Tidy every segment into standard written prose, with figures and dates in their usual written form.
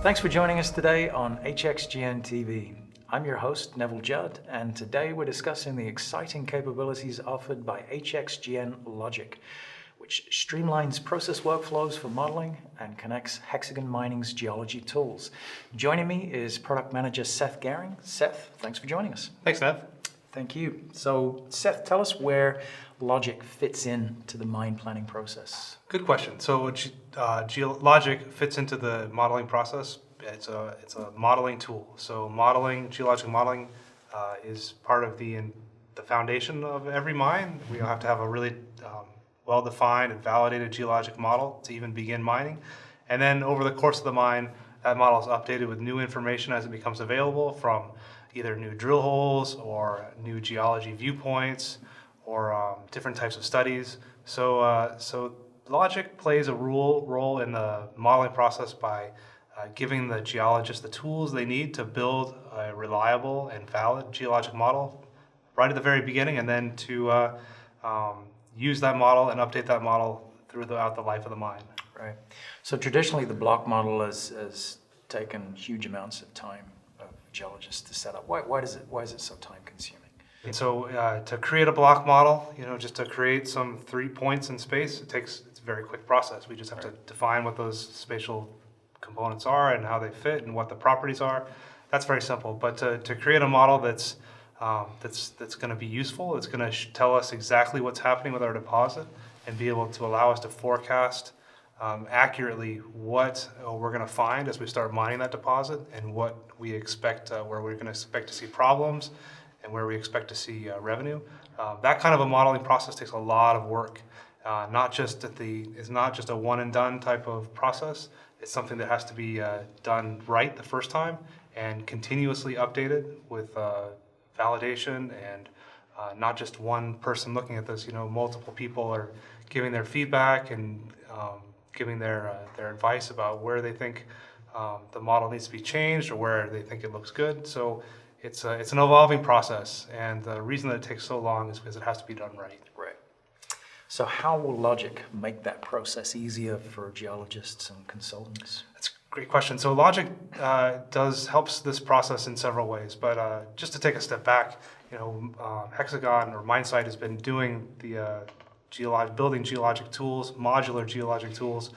Thanks for joining us today on HxGN TV. I'm your host, Neville Judd, and today we're discussing the exciting capabilities offered by HxGN Logic, which streamlines process workflows for modeling and connects Hexagon Mining's geology tools. Joining me is Product Manager Seth Gering. Seth, thanks for joining us. Thanks, Nev. Thank you. So, Seth, tell us where Logic fits into the mine planning process. Good question. So, Logic fits into the modeling process. It's a modeling tool. So, geologic modeling, is part of the foundation of every mine. We have to have a really well-defined and validated geologic model to even begin mining. And then over the course of the mine, that model is updated with new information as it becomes available from either new drill holes or new geology viewpoints or different types of studies. So Logic plays a role in the modeling process by giving the geologists the tools they need to build a reliable and valid geologic model right at the very beginning, and then to use that model and update that model throughout the life of the mine. Right. So traditionally the block model has taken huge amounts of time of geologists to set up. Why is it so time consuming? And so to create a block model, just to create some 3 points in space, it's a very quick process. We just have to define what those spatial components are and how they fit and what the properties are. That's very simple. But to create a model that's going to be useful, it's going to tell us exactly what's happening with our deposit and be able to allow us to forecast accurately what we're going to find as we start mining that deposit and what we expect, where we're going to expect to see problems and where we expect to see revenue. That kind of a modeling process takes a lot of work. It's not just a one and done type of process. It's something that has to be done right the first time and continuously updated with validation and not just one person looking at this. Multiple people are giving their feedback and giving their advice about where they think the model needs to be changed or where they think it looks good. So it's an evolving process, and the reason that it takes so long is because it has to be done right. Right. So how will Logic make that process easier for geologists and consultants? That's a great question. So Logic helps this process in several ways, but just to take a step back, Hexagon or MineSite has been doing the building geologic tools, modular geologic tools,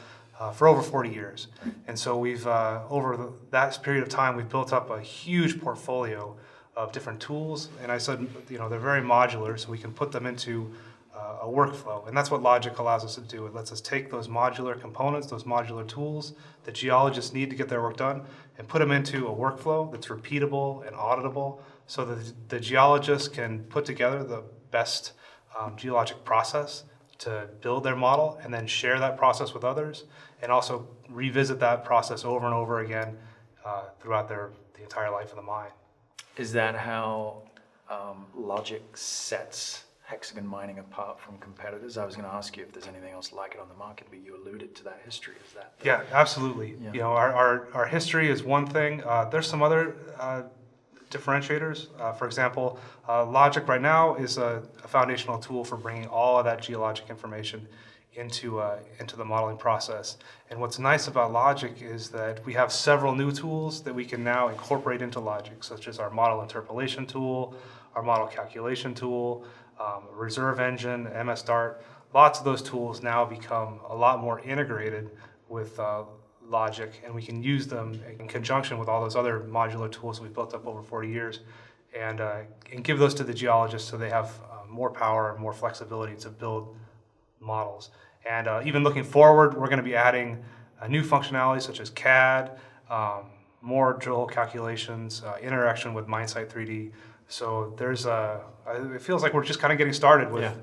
for over 40 years. And so we've, over that period of time, we've built up a huge portfolio of different tools. And I said, they're very modular, so we can put them into a workflow. And that's what Logic allows us to do. It lets us take those modular components, those modular tools that geologists need to get their work done, and put them into a workflow that's repeatable and auditable so that the geologists can put together the best geologic process to build their model and then share that process with others and also revisit that process over and over again throughout the entire life of the mine. Is that how Logic sets Hexagon Mining apart from competitors? I was going to ask you if there's anything else like it on the market, but you alluded to that history. Is that? Yeah, absolutely. Yeah. Our history is one thing. There's some other differentiators. For example, Logic right now is a foundational tool for bringing all of that geologic information into the modeling process. And what's nice about Logic is that we have several new tools that we can now incorporate into Logic, such as our model interpolation tool, our model calculation tool, reserve engine, MS-DART. Lots of those tools now become a lot more integrated with Logic, and we can use them in conjunction with all those other modular tools we've built up over 40 years and give those to the geologists so they have more power and more flexibility to build models. And even looking forward, we're going to be adding new functionality such as CAD, more drill hole calculations, interaction with MineSite 3D. So it feels like we're just kind of getting started with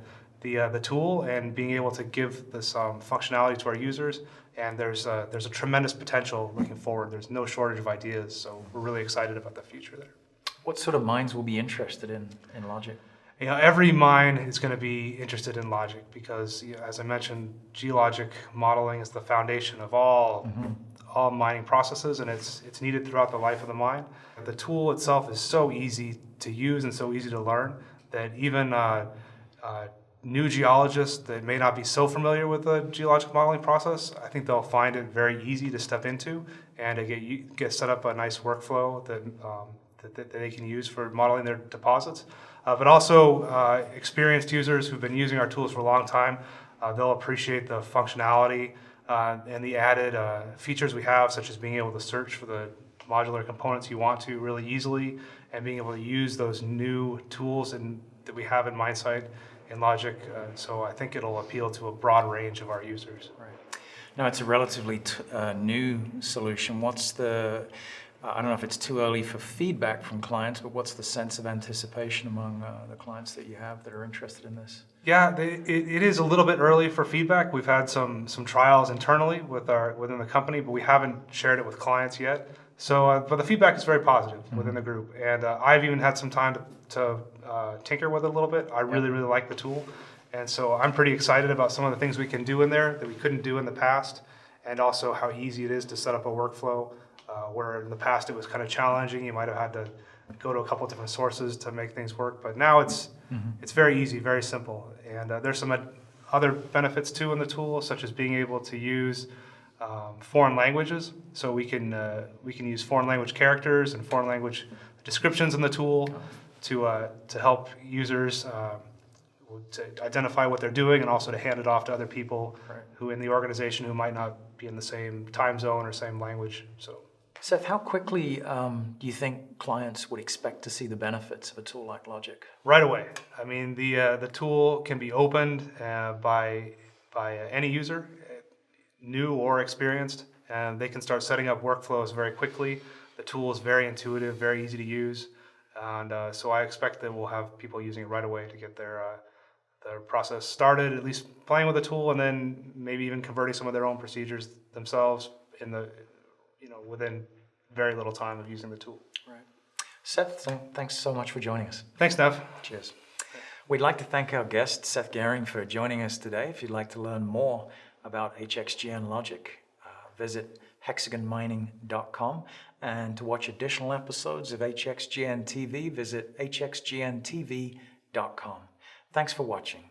the tool and being able to give this functionality to our users. And there's a tremendous potential looking forward. There's no shortage of ideas, so we're really excited about the future there. What sort of mines will be interested in Logic? Every mine is going to be interested in Logic because, as I mentioned, geologic modeling is the foundation of all mining processes, and it's needed throughout the life of the mine. The tool itself is so easy to use and so easy to learn that even new geologists that may not be so familiar with the geologic modeling process, I think they'll find it very easy to step into and to get set up a nice workflow that they can use for modeling their deposits. But also experienced users who've been using our tools for a long time, they'll appreciate the functionality and the added features we have, such as being able to search for the modular components you want to really easily, and being able to use those new tools that we have in MineSight and Logic. So I think it'll appeal to a broad range of our users. Right. Now, it's a relatively new solution. What's the, I don't know if it's too early for feedback from clients, but what's the sense of anticipation among the clients that you have that are interested in this? Yeah, it is a little bit early for feedback. We've had some trials internally within the company, but we haven't shared it with clients yet. So, but the feedback is very positive within the group, and I've even had some time to tinker with it a little bit. I really like the tool, and so I'm pretty excited about some of the things we can do in there that we couldn't do in the past, and also how easy it is to set up a workflow. Where in the past it was kind of challenging. You might have had to go to a couple different sources to make things work, but now it's very easy, very simple, and there's some other benefits too in the tool, such as being able to use foreign languages. So we can use foreign language characters and foreign language descriptions in the tool to help users to identify what they're doing, and also to hand it off to other people who in the organization who might not be in the same time zone or same language. So, Seth, how quickly do you think clients would expect to see the benefits of a tool like Logic? Right away. I mean, the tool can be opened by any user, new or experienced, and they can start setting up workflows very quickly. The tool is very intuitive, very easy to use, and so I expect that we'll have people using it right away to get their process started, at least playing with the tool, and then maybe even converting some of their own procedures themselves within very little time of using the tool. Right. Seth, thanks so much for joining us. Thanks, Nev. Cheers. We'd like to thank our guest, Seth Gering, for joining us today. If you'd like to learn more about HxGN Logic, visit hexagonmining.com. And to watch additional episodes of HxGN TV, visit hxgntv.com. Thanks for watching.